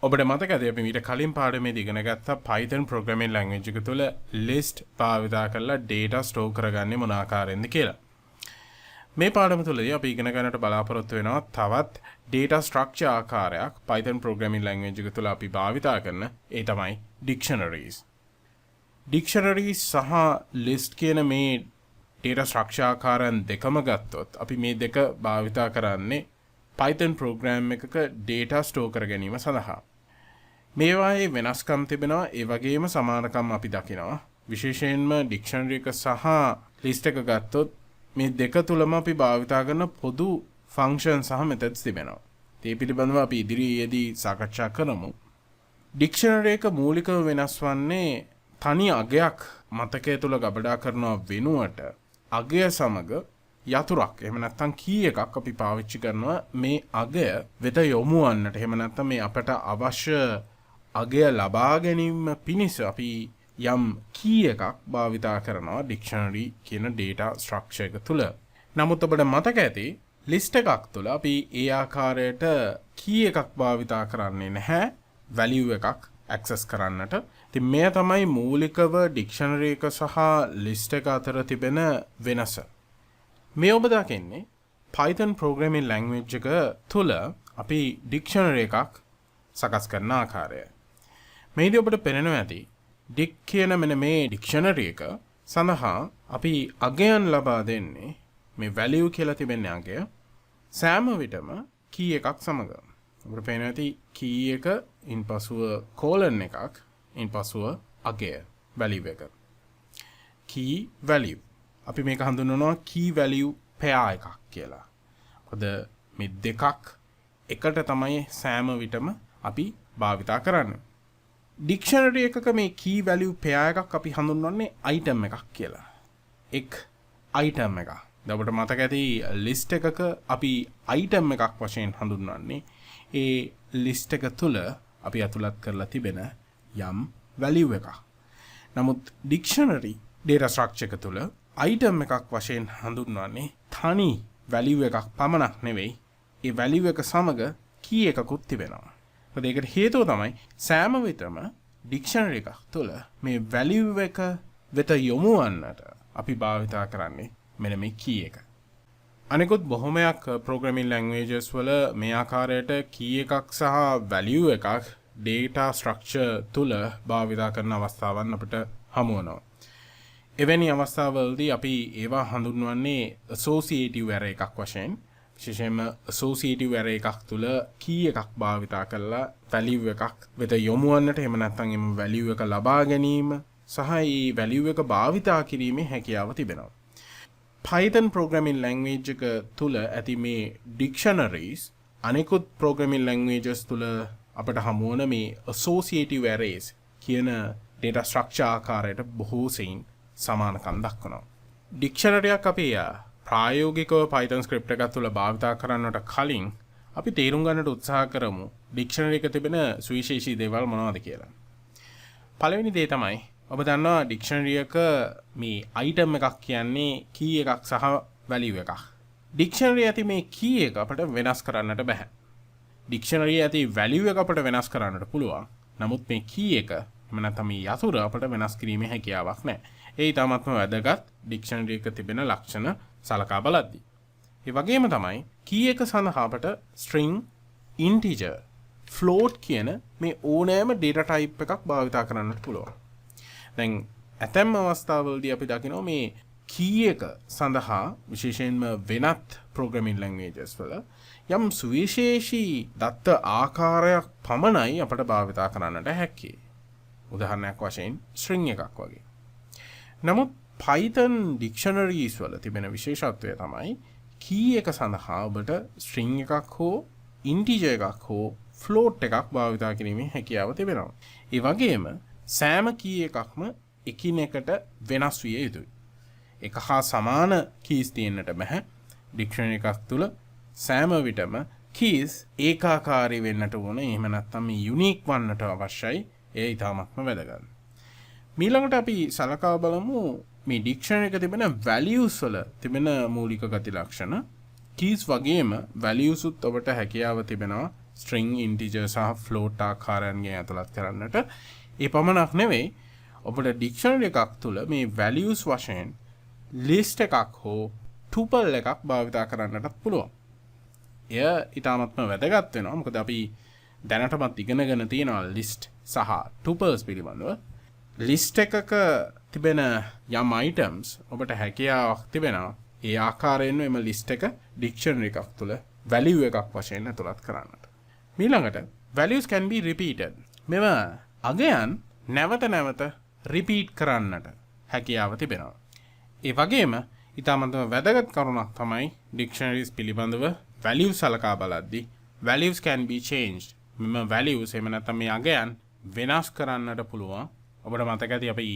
ඔබට මතකද අපි මීට කලින් පාඩමේදී ඉගෙන ගත්ත Python programming language එක තුළ list භාවිතා කරලා data store කරගන්නේ මොන ආකාරයෙන්ද කියලා. මේ පාඩම තුළදී අපි ඉගෙන ගන්නට බලාපොරොත්තු වෙනවා තවත් data structure ආකාරයක් Python programming language එක තුළ අපි භාවිතා කරන ඒ තමයි dictionaries. Dictionaries සහ list කියන මේ data structure ආකාරයන් දෙකම ගත්තොත් අපි මේ දෙක භාවිතා කරන්නේ Python program එකක data store කර ගැනීම සඳහා. මේවායේ වෙනස්කම් තිබෙනවා ඒ වගේම සමානකම් අපි දකිනවා. විශේෂයෙන්ම dictionary එක සහ list එක ගත්තොත් මේ දෙක තුලම අපි භාවිතා කරන පොදු function සහ methods තිබෙනවා. ඒ පිළිබඳව අපි ඉදිරියේදී සාකච්ඡා කරමු. dictionary එක මූලිකව වෙනස් වන්නේ තනි අගයක් මතකයේ තුල ගබඩා කරනවා වෙනුවට අගය සමග යතුරක් එහෙම නැත්නම් කී එකක් අපි පාවිච්චි කරනවා මේ අගය වෙත යොමු වන්නට. එහෙම නැත්නම් මේ අපට අවශ්‍ය අගය ලබා ගැනීම පිණිස අපි යම් කී එකක් භාවිතා කරනවා dictionary කියන data structure එක තුල. නමුත් ඔබට මතක ඇති list එකක් තුල අපි ඒ ආකාරයට කී එකක් භාවිතා කරන්නේ නැහැ value එකක් access කරන්නට. ඉතින් මෙය තමයි මූලිකව dictionary එක සහ list එක අතර තිබෙන වෙනස. මේ ඔබ දකින්නේ Python programming language එක තුල අපි dictionary එකක් සකස් කරන ආකාරය. මේදී ඔබට පේනවා ඇති dic කියන මෙන්න මේ dictionary එක සඳහා අපි අගයන් ලබා දෙන්නේ මේ value කියලා තිබෙන්නේ අගය සෑම විටම key එකක් සමග. ඔබට පේනවා ඇති key එක ඉන්පසුව colon එකක් ඉන්පසුව අගය value එක. key value අපි මේක හඳුන්වනවා key value pair එකක් කියලා. මොකද මේ දෙකක් එකට තමයි සෑම විටම අපි භාවිතා කරන්නේ. dictionary එකක මේ key value pair එකක් අපි හඳුන්වන්නේ item එකක් කියලා. එක් item එකක්. දැන් ඔබට මතක ඇති list එකක අපි item එකක් වශයෙන් හඳුන්වන්නේ ඒ list එක තුල අපි අතුලත් කරලා තිබෙන යම් value එකක්. නමුත් dictionary data structure එක තුල item එකක් වශයෙන් හඳුන්වන්නේ තනි value එකක් පමණක් නෙවෙයි ඒ value එක සමග key එකකුත් තිබෙනවා. මොකද ඒකට හේතුව තමයි සෑම විටම dictionary එකක් තුළ මේ value එක වෙත යොමු වන්නට අපි භාවිතා කරන්නේ මෙන්න මේ key එක. අනිකුත් බොහොමයක් programming languages වල මේ ආකාරයට key එකක් සහ value එකක් data structure තුළ භාවිතා කරන අවස්ථාවන් අපිට හමු වෙනවා. එවැනි අවස්ථාවලදී අපි ඒවා හඳුන්වන්නේ associative array එකක් වශයෙන්. විශේෂයෙන්ම associative array එකක් තුල key එකක් භාවිතා කරලා value එකක් වෙත යොමු වන්නට එහෙම නැත්නම් එම value එක ලබා ගැනීම සහ ඒ value එක භාවිතා කිරීමේ හැකියාව තිබෙනවා. Python programming language එක තුල ඇති මේ dictionaries අනෙකුත් programming languages තුල අපට හමු වන මේ associative arrays කියන data structure ආකාරයට බොහෝ සෙයින් සමානකම් දක්වනවා. dictionary එකක් අපි ප්‍රායෝගිකව Python script එකක් තුළ භාවිතා කරන්නට කලින් අපි තේරුම් ගන්නට උත්සාහ කරමු dictionary එකේ තිබෙන සුවිශේෂී දේවල් මොනවද කියලා. පළවෙනි දේ තමයි ඔබ දන්නවා dictionary එක මේ item එකක් කියන්නේ key එකක් සහ value එකක්. dictionary ඇති මේ key එක අපිට වෙනස් කරන්නට බෑ. dictionary ඇති value එක අපිට වෙනස් කරන්නට පුළුවන්. නමුත් මේ key එක එහෙම නැත්නම් මේ යතුර අපිට වෙනස් කිරීමේ හැකියාවක් නැහැ. ඒ ඊටාත්ම වැදගත් dictionary එක තිබෙන ලක්ෂණ සලකා බලද්දී. ඒ වගේම තමයි key එක සඳහා අපට string, integer, float කියන මේ ඕනෑම data type එකක් භාවිතා කරන්නට පුළුවන්. දැන් ඇතැම් අවස්ථාවලදී අපි දකිනවා මේ key එක සඳහා විශේෂයෙන්ම වෙනත් programming languages වල යම් සුවිශේෂී දත්ත ආකාරයක් පමණයි අපට භාවිතා කරන්නට හැකියි. උදාහරණයක් වශයෙන් string එකක් වගේ. නමුත් Python dictionaries වල තිබෙන විශේෂත්වය තමයි key එක සඳහා ඔබට string එකක් හෝ integer එකක් හෝ float එකක් භාවිතා කිරීමේ හැකියාව තිබෙනවා. ඒ වගේම සෑම key එකක්ම එකිනෙකට වෙනස් විය යුතුයි. එක හා සමාන keys තියෙන්නට බෑ. dictionary එකක් තුල සෑම විටම keys ඒකාකාරී වෙන්නට ඕන. එහෙම නැත්නම් මේ unique වන්නට අවශ්‍යයි. ඒ ඊටාත්ම වැදගත්. ඊළඟට අපි සලකා බලමු මේ dictionary එකේ තිබෙන values වල තිබෙන මූලික ගති ලක්ෂණ. keys වගේම values උත් ඔබට හැකියාව තිබෙනවා string integer සහ float ආකාරයන්ගෙන් ඇතුළත් කරන්නට. ඒ පමණක් නෙවෙයි ඔබට dictionary එකක් තුළ මේ values වශයෙන් list එකක් හෝ tuple එකක් භාවිතා කරන්නටත් පුළුවන්. එය ඉතාමත්ම වැදගත් වෙනවා. මොකද අපි දැනටමත් ඉගෙනගෙන තියෙනවා list සහ tuples පිළිබඳව. list එකක තිබෙන යම් items ඔබට හැකියාවක් තිබෙනවා ඒ ආකාරයෙන්ම එම list එක dictionary එකක් තුළ value එකක් වශයෙන් ඇතුළත් කරන්නට. ඊළඟට values can be repeated. මෙම අගයන් නැවත නැවත repeat කරන්නට හැකියාව තිබෙනවා. ඒ වගේම ඉතාමත්ම වැදගත් කරුණක් තමයි dictionaries පිළිබඳව values සලකා බලද්දී values can be changed. මෙම values එහෙම නැත්නම් මේ අගයන් වෙනස් කරන්නට පුළුවන්. ඔබට මතක ඇති අපි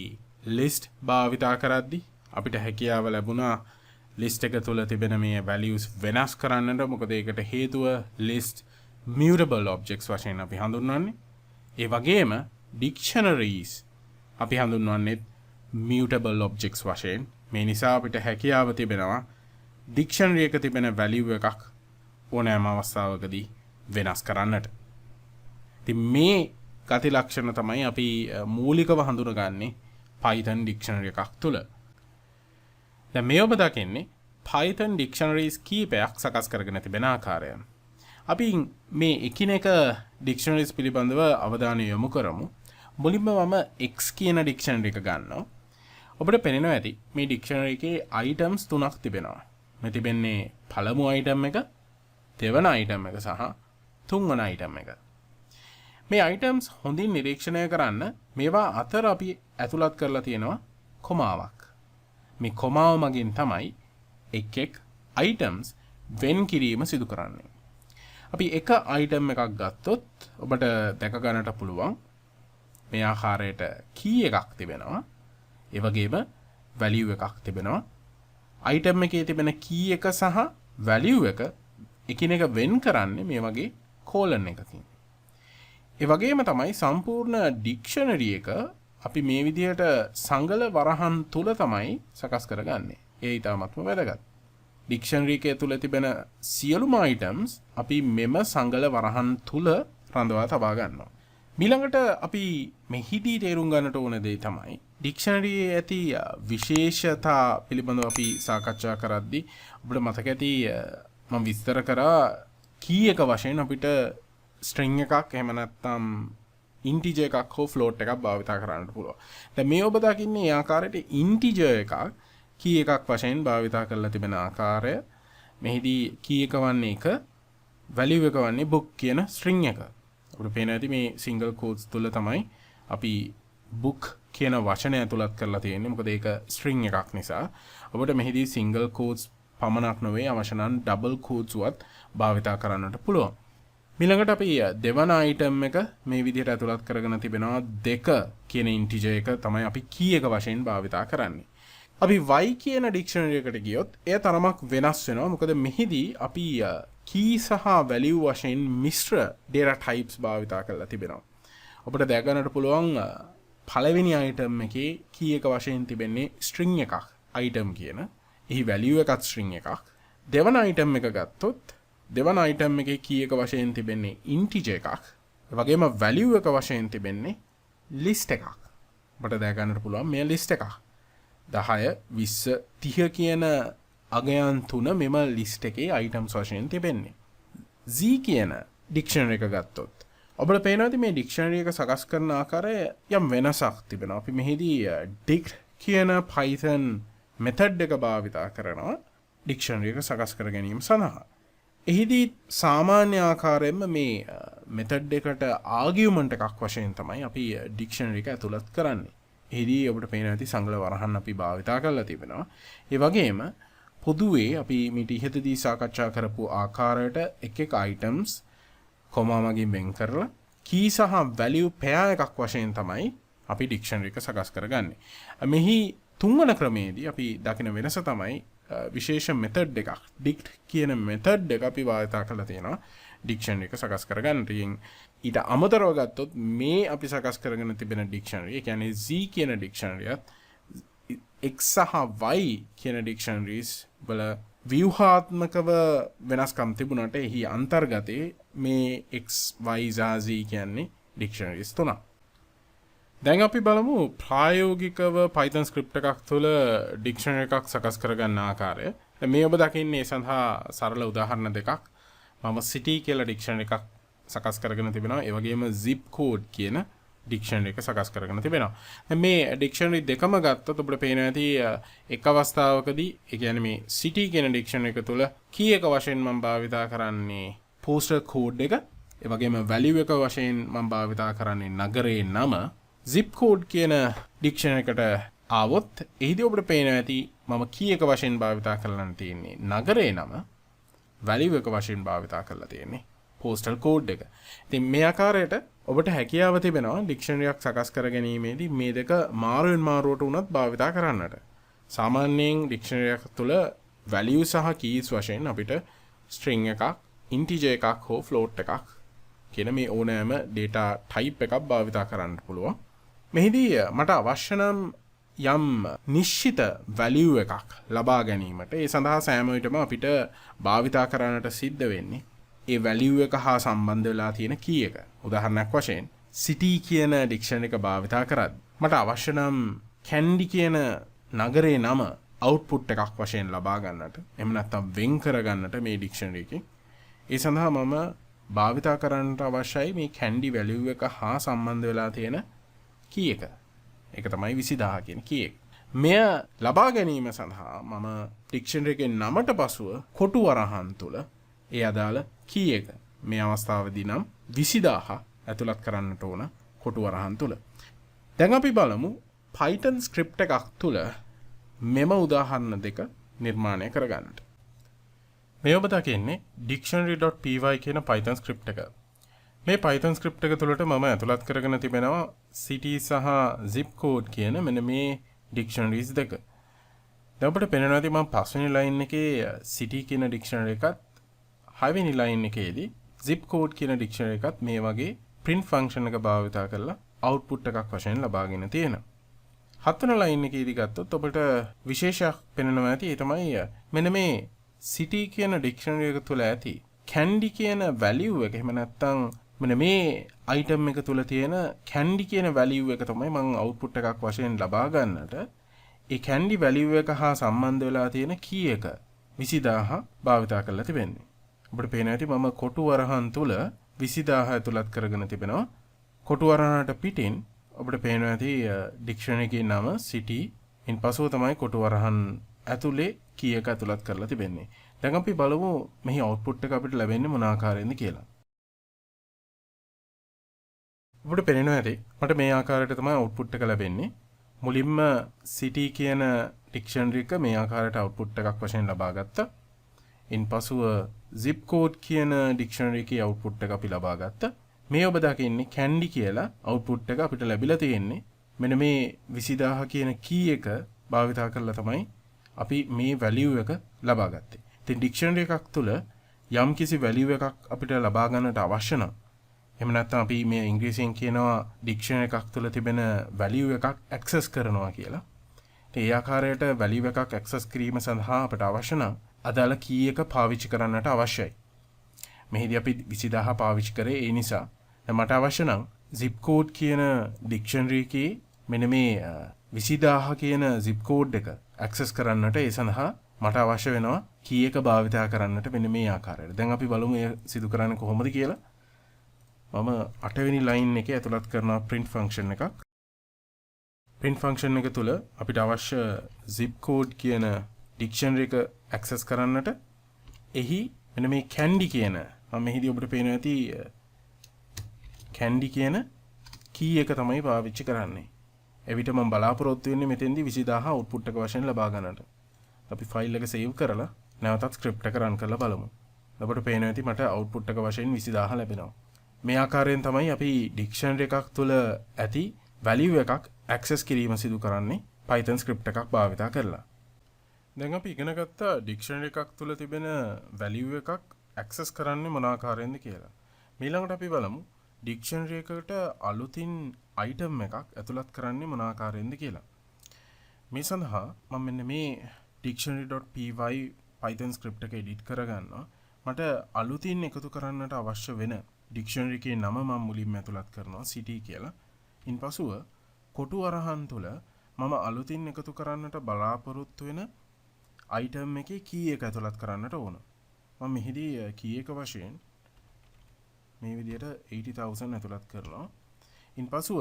list භාවිතා කරද්දී අපිට හැකියාව ලැබුණා list එක තුළ තිබෙන මේ values වෙනස් කරන්නට. මොකද ඒකට හේතුව list mutable objects වශයෙන් අපි හඳුන්වන්නේ. ඒ වගේම dictionaries අපි හඳුන්වන්නේ mutable objects වශයෙන්. මේ නිසා අපිට හැකියාව තිබෙනවා dictionary එක තිබෙන value එකක් ඕනෑම අවස්ථාවකදී වෙනස් කරන්නට. ඉතින් මේ ගති ලක්ෂණ තමයි අපි මූලිකව හඳුනගන්නේ Python dictionary එකක් තුළ. දැන් මේ ඔබ දකින්නේ Python dictionaries කීපයක් සකස් කරගෙන තිබෙන ආකාරය. අපි මේ එකිනෙක dictionaries පිළිබඳව අවධානය යොමු කරමු. මුලින්ම මම x කියන dictionary එක ගන්නවා. ඔබට පේනවා ඇති මේ dictionary එකේ items තුනක් තිබෙනවා. මේ තිබෙන්නේ පළමු item එක, දෙවන item එක සහ තුන්වන item එක. මේ items හොඳින් නිරීක්ෂණය කරන්න මේවා අතර අපි ඇතුළත් කරලා තියෙනවා කොමාවක්. මේ කොමාව මගින් තමයි එක් items වෙන් කිරීම සිදු කරන්නේ. අපි එක item එකක් ගත්තොත් ඔබට දැක ගන්නට පුළුවන් මේ ආකාරයට key එකක් තිබෙනවා. ඒ වගේම value එකක් තිබෙනවා. item එකේ තිබෙන key එක සහ value එක එකිනෙක වෙන් කරන්නේ මේ වගේ colon එකකින්. ඒ වගේම තමයි සම්පූර්ණ dictionary එක අපි මේ විදිහට සංගල වරහන් තුල තමයි සකස් කරගන්නේ. ඒ ඊටමත්ම වැදගත්. dictionary එකේ තුල තිබෙන සියලුම items අපි මෙම සංගල වරහන් තුල රඳවා තබා ගන්නවා. ඊළඟට අපි මෙහිදී තේරුම් ගන්නට ඕන දේ තමයි dictionary ඇති විශේෂතා පිළිබඳව අපි සාකච්ඡා කරද්දී ඔබට මතක ඇති මම විස්තර කරා key එක වශයෙන් අපිට string එකක් එහෙම නැත්නම් integer එකක් හෝ float එකක් භාවිත කරන්න පුළුවන්. දැන් මේ ඔබ දකින්නේ මේ ආකාරයට integer එකක් key එකක් වශයෙන් භාවිත කරලා තිබෙන ආකාරය. මෙහිදී key එක වන්නේ 1, value එක වන්නේ book කියන string එක. අපිට පේන ඇති මේ single quotes තුල තමයි අපි book කියන වචනය ඇතුළත් කරලා තියෙන්නේ. මොකද ඒක string එකක් නිසා. ඔබට මෙහිදී single quotes පමණක් නොවේ අවශ්‍ය නම් double quotes වත් භාවිත කරන්නට පුළුවන්. ඊළඟට අපි දෙවන item එක මේ විදිහට ඇතුළත් කරගෙන තිබෙනවා 2 කියන integer එක තමයි අපි key එක වශයෙන් භාවිත කරන්නේ. අපි y කියන dictionary එකට ගියොත් එය තරමක් වෙනස් වෙනවා. මොකද මෙහිදී අපි key සහ value වශයෙන් මිශ්‍ර data types භාවිත කරලා තිබෙනවා. ඔබට දැක ගන්නට පුළුවන් පළවෙනි item එකේ key එක වශයෙන් තිබෙන්නේ string එකක් item කියන. එහි value එකත් string එකක්. දෙවන item එක ගත්තොත් දෙවන item එකේ key එක වශයෙන් තිබෙන්නේ integer එකක්. ඒ වගේම value එක වශයෙන් තිබෙන්නේ list එකක්. ඔබට දැක ගන්නට පුළුවන් මේ list එකක්. 10 20 30 කියන අගයන් තුන මෙම list එකේ items වශයෙන් තිබෙන්නේ. Z කියන dictionary එක ගත්තොත් ඔබට පේනවා මේ dictionary එක සකස් කරන ආකාරය යම් වෙනසක් තිබෙනවා. අපි මෙහිදී dict කියන Python method එක භාවිත කරනවා dictionary එක සකස් කර ගැනීම සඳහා. එහිදී සාමාන්‍ය ආකාරයෙන්ම මේ method එකට argument එකක් වශයෙන් තමයි අපි dictionary එක ඇතුළත් කරන්නේ. එහිදී ඔබට පේනවා ඇති සංගල වරහන් අපි භාවිත කරලා තිබෙනවා. ඒ වගේම පොදුවේ අපි මීට ඉහතදී සාකච්ඡා කරපු ආකාරයට එක items කොමා මගින් වෙන් කරලා key සහ value pair එකක් වශයෙන් තමයි අපි dictionary එක සකස් කරගන්නේ. මෙහි තුන්වන ක්‍රමයේදී අපි දකින වෙනස තමයි විශේෂ method එකක් dict කියන method එක අපි භාවිත කරලා තියෙනවා dictionary එක සකස් කරගන්නට. ඊට අමතරව ගත්තොත් මේ අපි සකස් කරගෙන තිබෙන dictionary, ඒ කියන්නේ Z කියන dictionary X සහ Y කියන dictionaries වල ව්‍යුහාත්මකව වෙනස්කම් තිබුණට එහි අන්තර්ගතයේ මේ x y z කියන්නේ ඩික්ෂනරිස් තුනක්. දැන් අපි බලමු ප්‍රායෝගිකව Python ස්ක්‍රිප්ට් එකක් තුළ ඩික්ෂනරි එකක් සකස් කරගන්න ආකාරය. දැන් මේ ඔබ දකින්නේ සඳහා සරල උදාහරණ දෙකක්. මම city කියලා ඩික්ෂනරි එකක් සකස් කරගෙන තිබෙනවා. ඒ වගේම zip code කියන ඩික්ෂනරි එක සකස් කරගෙන තිබෙනවා. දැන් මේ ඩික්ෂනරි දෙකම ගත්තොත් ඔබට පේනවා ඇති එක් අවස්ථාවකදී ඒ කියන්නේ මේ city කියන ඩික්ෂනරි එක තුළ key එක වශයෙන් මම භාවිතා කරන්නේ postal code එක. ඒ වගේම value එක වශයෙන් මම භාවිතා කරන්නේ නගරේ නම. zip code කියන ඩික්ෂනරි එකට ආවොත් එහිදී ඔබට පේනවා ඇති මම key එක වශයෙන් භාවිතා කරලා තියෙන්නේ නගරේ නම. value එක වශයෙන් භාවිතා කරලා තියෙන්නේ postal code එක. ඉතින් මේ ආකාරයට ඔබට හැකියාව තිබෙනවා ඩික්ෂනරි එකක් සකස් කර ගැනීමේදී මේ දෙක මාරුවෙන් මාරුවට උනත් භාවිතා කරන්නට. සාමාන්‍යයෙන් ඩික්ෂනරි එක තුළ value සහ keys වශයෙන් අපිට string එකක්, integer එකක් හෝ float එකක් කියන මේ ඕනෑම data type එකක් භාවිතා කරන්න පුළුවන්. මෙහිදී මට අවශ්‍ය නම් යම් නිශ්චිත value එකක් ලබා ගැනීමට ඒ සඳහා සෑම විටම අපිට භාවිතා කරන්නට සිද්ධ වෙන්නේ ඒ value එක හා සම්බන්ධ වෙලා තියෙන key එක. උදාහරණයක් වශයෙන් city කියන ඩික්ෂනරි එක භාවිතා කරද්දී මට අවශ්‍ය නම් candy කියන නගරේ නම output එකක් වශයෙන් ලබා ගන්නට එහෙම නැත්නම් වෙන් කර ගන්නට මේ ඩික්ෂනරි එකේ ඒ සඳහා මම භාවිතා කරන්නට අවශ්‍යයි මේ candy value එක හා සම්බන්ධ වෙලා තියෙන key එක. ඒක තමයි 20000 කියන key එක. මෙය ලබා ගැනීම සඳහා මම ඩික්ෂනරි එකේ නමට පසුව කොටු වරහන් තුල ඒ අදාළ key එක මේ අවස්ථාවේදී නම් 20000 ඇතුළත් කරන්නට ඕන කොටු වරහන් තුල. දැන් අපි බලමු Python ස්ක්‍රිප්ට් එකක් තුල මෙම උදාහරණ දෙක නිර්මාණය කරගන්නට. මේ ඔබ දකින්නේ dictionary.py කියන Python ස්ක්‍රිප්ට් එක. මේ Python ස්ක්‍රිප්ට් එක තුළට මම ඇතුළත් කරගෙන තිබෙනවා city සහ zip code කියන මෙන්න මේ dictionaries දෙක. දැන් ඔබට පේනවා ඇති මම පස්වෙනි ලයින් එකේ city කියන dictionary එකත් හයවෙනි ලයින් එකේදී zip code කියන dictionary එකත් මේ වගේ print function එක භාවිතා කරලා output එකක් වශයෙන් ලබාගෙන තියෙනවා. හත්වෙනි ලයින් එකේදී ගත්තොත් ඔබට විශේෂයක් පෙනෙනවා ඇති. ඒ තමයි මෙන්න මේ city කියන dictionary එක තුළ ඇති candy කියන value එක එහෙම නැත්නම් මෙන්න මේ item එක තුළ තියෙන candy කියන value එක තමයි මම output එකක් වශයෙන් ලබා ගන්නට ඒ candy value එක හා සම්බන්ධ වෙලා තියෙන key එක 20000 භාවිතා කරලා තිබෙන්නේ. ඔබට පේනවා ඇති මම කොටු වරහන් තුල 20000 ඇතුළත් කරගෙන තිබෙනවා. කොටු වරහනට පිටින් ඔබට පේනවා ඇති ඩික්ෂනරි එකේ නම city ඉන් පසුව තමයි කොටු වරහන් ඇතුලේ key එක ඇතුළත් කරලා තිබෙන්නේ. දැන් අපි බලමු මෙහි output එක අපිට ලැබෙන්නේ මොන ආකාරයෙන්ද කියලා. ඔබට පේනවා ඇති මට මේ ආකාරයට තමයි output එක ලැබෙන්නේ. මුලින්ම city කියන ඩික්ෂනරි එක මේ ආකාරයට output එකක් වශයෙන් ලබා ගත්තා. ඉන්පසුව zip code කියන ඩික්ෂනරි එකේ output එක අපි ලබා ගත්තා. මේ ඔබ දකින්නේ candy කියලා output එක අපිට ලැබිලා තියෙන්නේ. මෙන්න මේ 20000 කියන key එක භාවිතා කරලා තමයි අපි මේ value එක ලබා ගත්තේ. ඉතින් ඩික්ෂනරි එකක් තුළ යම් කිසි value එකක් අපිට ලබා ගන්නට අවශ්‍ය නම් එහෙම නැත්නම් අපි මේ ඉංග්‍රීසියෙන් කියනවා ඩික්ෂනරි එකක් තුළ තිබෙන value එකක් access කරනවා කියලා. ඉතින් ඒ ආකාරයට value එකක් access කිරීම සඳහා අපට අවශ්‍ය නම් අදාළ key එක පාවිච්චි කරන්නට අවශ්‍යයි. මෙහිදී අපි 20000 පාවිච්චි කරේ ඒ නිසා. දැන් මට අවශ්‍ය නම් zip code කියන ඩික්ෂනරි එකේ මෙන්න මේ 20000 කියන zip code එක access කරන්නට ඒ සඳහා මට අවශ්‍ය වෙනවා key එක භාවිතා කරන්නට මෙන්න මේ ආකාරයට. දැන් අපි බලමු ඒ සිදු කරන්නේ කොහොමද කියලා. මම 8 වෙනි ලයින් එකේ ඇතුළත් කරනවා print function එකක්. print function එක තුල අපිට අවශ්‍ය zip code කියන ඩික්ෂනරි එක access කරන්නට එහි මෙන්න මේ candy කියන මම මෙහිදී ඔබට පේනවා ඇති candy කියන key එක තමයි පාවිච්චි කරන්නේ. එවිට මම බලාපොරොත්තු වෙන්නේ මෙතෙන්දී 20000 output එක වශයෙන් ලබා ගන්නට. අපි ෆයිල් එක save කරලා නැවතත් script එක run කරලා බලමු. ඔබට පේනවා ඇති මට output එක වශයෙන් 20000 ලැබෙනවා. මේ ආකාරයෙන් තමයි අපි ඩික්ෂනරි එකක් තුළ ඇති value එකක් access කිරීම සිදු කරන්නේ Python script එකක් භාවිතා කරලා. දැන් අපි ඉගෙන ගත්තා ඩික්ෂනරි එකක් තුළ තිබෙන value එකක් access කරන්නේ මොන ආකාරයෙන්ද කියලා. ඊළඟට අපි බලමු ඩික්ෂනරි එකකට අලුතින් item එකක් ඇතුළත් කරන්නේ මොන ආකාරයෙන්ද කියලා. මේ සඳහා මම මෙන්න මේ dictionary.py Python script එක edit කරගන්නවා. මට අලුතින් එකතු කරන්නට අවශ්‍ය වෙන dictionary එකේ නම මම මුලින්ම ඇතුළත් කරනවා city කියලා. ඉන්පසුව කොටු අරහන් තුල මම අලුතින් එකතු කරන්නට බලාපොරොත්තු වෙන item එකේ key එක ඇතුළත් කරන්නට ඕන. මම මෙහිදී key එක වශයෙන් මේ විදිහට 80000 ඇතුළත් කරනවා. ඉන්පසුව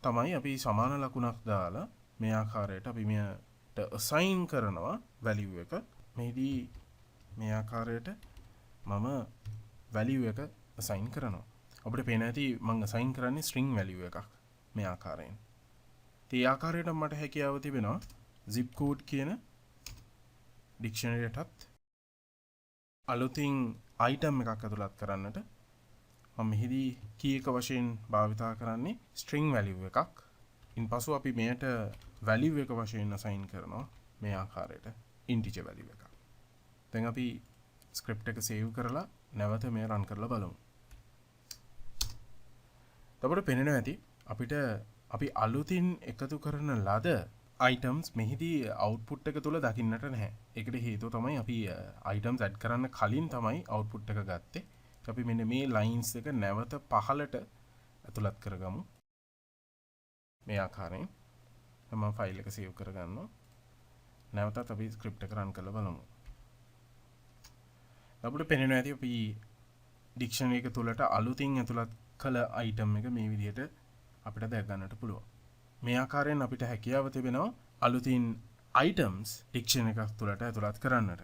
තමයි අපි සමාන ලකුණක් දාලා මේ ආකාරයට අපි මෙයට assign කරනවා value එක. මෙහිදී මේ ආකාරයට මම value එක assign කරනවා. අපිට පේන ඇති මම assign කරන්නේ string value එකක් මේ ආකාරයෙන්. ඒ ආකාරයට මට හැකියාව තිබෙනවා zip code කියන dictionary එකටත් අලුතින් item එකක් ඇතුළත් කරන්නට මම මෙහිදී key එක වශයෙන් භාවිතා කරන්නේ string value එකක්. ඉන්පසු අපි මෙයට value එක වශයෙන් assign කරනවා මේ ආකාරයට integer value එකක්. දැන් අපි script එක save කරලා නැවත මේ run කරලා බලමු. එතකොට පේනවා ඇති අපිට අපි අලුතින් එකතු කරන ලද items මෙහිදී output එක තුල දකින්නට නැහැ. ඒකට හේතුව තමයි අපි items add කරන්න කලින් තමයි output එක ගත්තේ. අපි මෙන්න මේ lines එක නැවත පහළට ඇතුළත් කරගමු. මේ ආකාරයෙන් මම ෆයිල් එක save කරගන්නවා. නැවතත් අපි script එක run කරලා බලමු. අපිට පේනවා ඇති අපි dictionary එක තුලට අලුතින් ඇතුළත් කළ item එක මේ විදිහට අපිට දැක ගන්නට පුළුවන්. මේ ආකාරයෙන් අපිට හැකියාව තිබෙනවා අලුතින් items dictionary එකක් තුලට ඇතුළත් කරන්නට.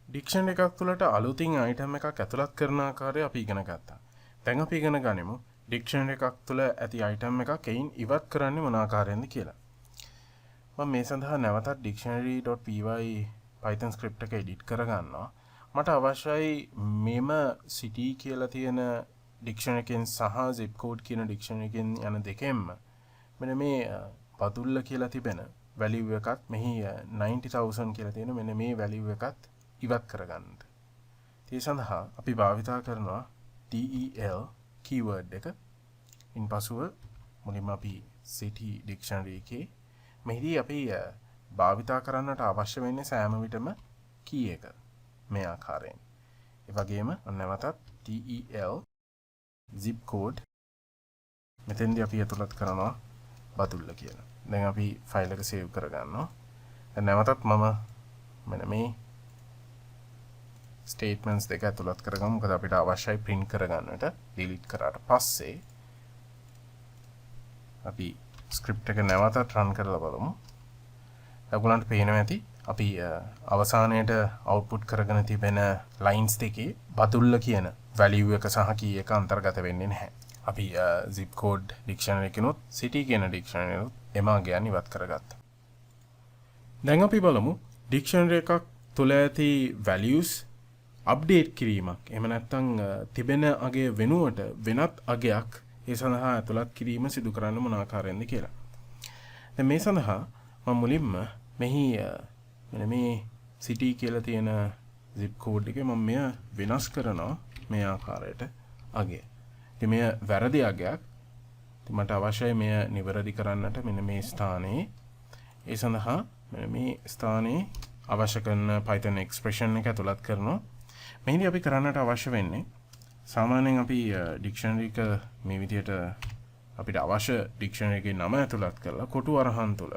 dictionary එකක් තුලට අලුතින් item එකක් ඇතුළත් කරන ආකාරය අපි ඉගෙන ගත්තා. දැන් අපි ඉගෙන ගනිමු dictionary එකක් තුල ඇති item එකක් එයින් ඉවත් කරන්නේ මොන ආකාරයෙන්ද කියලා. මම මේ සඳහා නැවතත් dictionary.py Python script එක edit කරගන්නවා. මට අවශ්‍යයි මෙම city කියලා තියෙන dictionary එකෙන් සහ zip code කියන dictionary එකෙන් යන දෙකෙන්ම මෙන්න මේ පතුල්ල කියලා තිබෙන value එකත් මෙහි 90000 කියලා තියෙන මෙන්න මේ value එකත් ඉවත් කරගන්න. ඒ සඳහා අපි භාවිතා කරනවා del keyword එක. ඉන්පසුව මුලින්ම අපි city dictionary එකේ මෙහිදී අපි භාවිතා කරන්නට අවශ්‍ය වෙන්නේ සෑම විටම key එක මේ ආකාරයෙන්. ඒ වගේම නැවතත් del zip code මෙතෙන්දී අපි ඇතුළත් කරනවා බතුල්ල කියලා. දැන් අපි ෆයිල් එක සේව් කරගන්නවා. දැන් නැවතත් මම මෙන්න මේ statements දෙක ඇතුළත් කරගමු. මොකද අපිට අවශ්‍යයි print කරගන්නට. delete කරාට පස්සේ අපි script එක නැවතත් run කරලා බලමු. ඔයගොල්ලන්ට පේනවා ඇති අපි අවසානයේට output කරගෙන තිබෙන lines දෙකේ බතුල්ල කියන value එක සහ key එක අන්තර්ගත වෙන්නේ නැහැ. අපි zip code dictionary එකනොත් city කියන dictionary එකනොත් එම අගයන් ඉවත් කරගත්තා. දැන් අපි බලමු dictionary එකක් තුල ඇති values update කිරීමක්. එහෙම නැත්නම් තිබෙන අගය වෙනුවට වෙනත් අගයක් ඒ සඳහා ඇතුළත් කිරීම සිදු කරන්න මොන ආකාරයෙන්ද කියලා. දැන් මේ සඳහා මම මුලින්ම මෙහි මෙන්න මේ city කියලා තියෙන zip code එකේ මම මෙය වෙනස් කරනවා මේ ආකාරයට අගය. ඉතින් මෙය වැරදි අගයක්. ඉතින් මට අවශ්‍යයි මෙය නිවැරදි කරන්නට මෙන්න මේ ස්ථානයේ. ඒ සඳහා මෙන්න මේ ස්ථානයේ අවශ්‍ය කරන Python expression එක ඇතුළත් කරනවා. මෙහිදී අපි කරන්නට අවශ්‍ය වෙන්නේ සාමාන්‍යයෙන් අපි dictionary එක මේ විදිහට අපිට අවශ්‍ය dictionary එකේ නම ඇතුළත් කරලා කොටු අරහන් තුල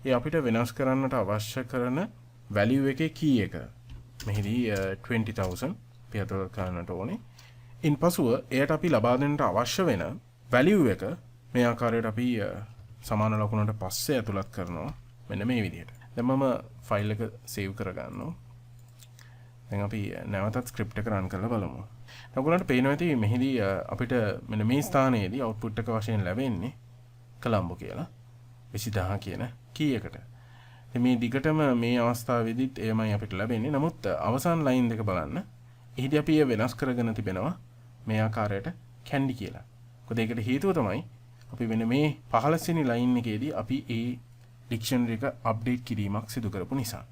ඒ අපිට වෙනස් කරන්නට අවශ්‍ය කරන value එකේ key එක මෙහිදී 20000 අපි ඇතුළත් කරන්නට ඕනේ. ඉන්පසුව එයට අපි ලබා දෙන්නට අවශ්‍ය වෙන value එක මේ ආකාරයට අපි සමාන ලකුණට පස්සේ ඇතුළත් කරනවා මෙන්න මේ විදිහට. දැන් මම ෆයිල් එක සේව් කරගන්නවා. දැන් අපි නැවතත් script එක run කරලා බලමු. ඔයගොල්ලන්ට පේනවා ඇති මෙහිදී අපිට මෙන්න මේ ස්ථානයේදී output එක වශයෙන් ලැබෙන්නේ කොලම්බෝ කියලා 20000 කියන key එකට. ඉතින් මේ දිගටම මේ අවස්ථාවේදීත් එයමයි අපිට ලැබෙන්නේ. නමුත් අවසාන line දෙක බලන්න. එහිදී අපි වෙනස් කරගෙන තිබෙනවා මේ ආකාරයට candy කියලා. මොකද ඒකට හේතුව තමයි අපි වෙන මේ 15 වෙනි line එකේදී අපි ඒ dictionary එක update කිරීමක් සිදු කරපු නිසා.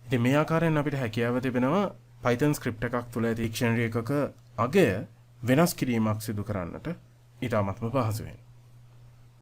ඉතින් මේ ආකාරයෙන් අපිට හැකියාව තිබෙනවා Python script එකක් තුළ dictionary එකක අගය වෙනස් කිරීමක් සිදු කරන්නට ඊටමත්ම පහසු වෙනවා.